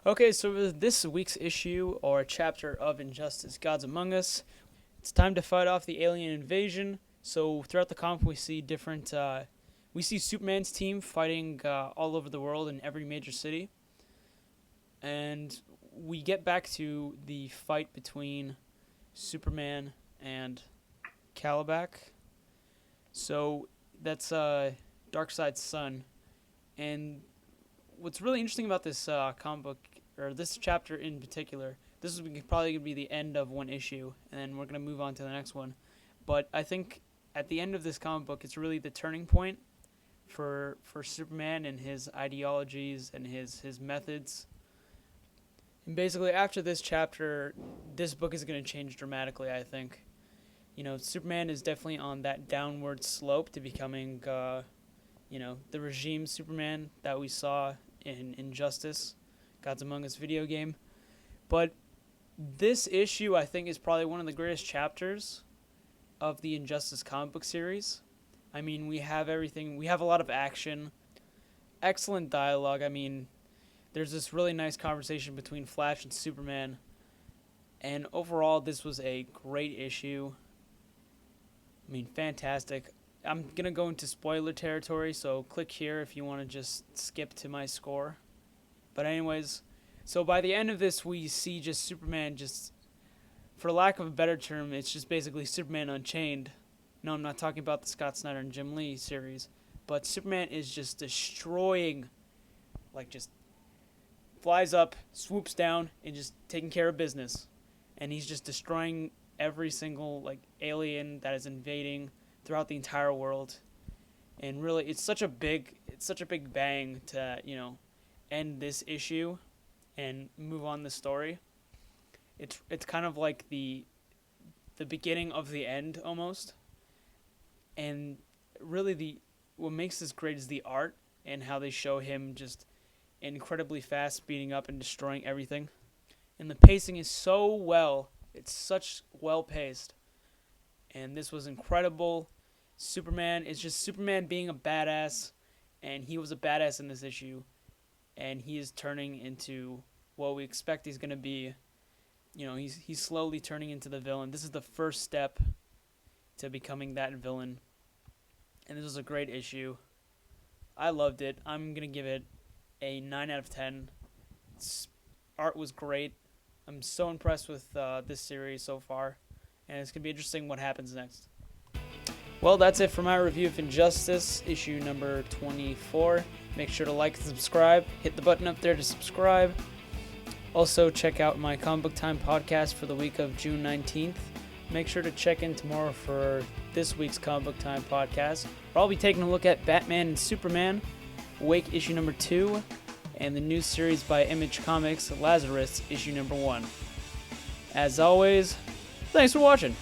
Okay, so with this week's issue or chapter of Injustice Gods Among Us, it's time to fight off the alien invasion. So throughout the comic, we see Superman's team fighting all over the world in every major city, and we get back to the fight between Superman and Kalibak. So that's Darkseid's son, and what's really interesting about this comic book, or this chapter in particular, this is probably going to be the end of one issue, and then we're going to move on to the next one. But I think at the end of this comic book, it's really the turning point for Superman and his ideologies and his methods. And basically, after this chapter, this book is going to change dramatically, I think. You know, Superman is definitely on that downward slope to becoming, the regime Superman that we saw in Injustice, Gods Among Us video game. But this issue, I think, is probably one of the greatest chapters of the Injustice comic book series. I mean, we have everything. We have a lot of action, excellent dialogue. I mean, there's this really nice conversation between Flash and Superman. And overall, this was a great issue. I mean, fantastic. I'm going to go into spoiler territory, so click here if you want to just skip to my score. But anyways, so by the end of this, we see just Superman just, for lack of a better term, it's just basically Superman Unchained. No, I'm not talking about the Scott Snyder and Jim Lee series, but Superman is just destroying, just flies up, swoops down, and just taking care of business. And he's just destroying every single, alien that is invading throughout the entire world. And really, it's such a big bang to, end this issue and move on the story. It's kind of like the beginning of the end almost. And really what makes this great is the art and how they show him just incredibly fast speeding up and destroying everything. And the pacing is it's such well paced. And this was incredible. Superman is just Superman being a badass, and he was a badass in this issue, and he is turning into what we expect he's going to be. You know, he's slowly turning into the villain. This is the first step to becoming that villain, and this was a great issue. I loved it. I'm going to give it a 9 out of 10. Art was great. I'm so impressed with this series so far, and it's going to be interesting what happens next. Well, that's it for my review of Injustice, issue number 24. Make sure to like and subscribe. Hit the button up there to subscribe. Also, check out my Comic Book Time podcast for the week of June 19th. Make sure to check in tomorrow for this week's Comic Book Time podcast, where I'll be taking a look at Batman and Superman, Wake issue number 2, and the new series by Image Comics, Lazarus issue number 1. As always, thanks for watching.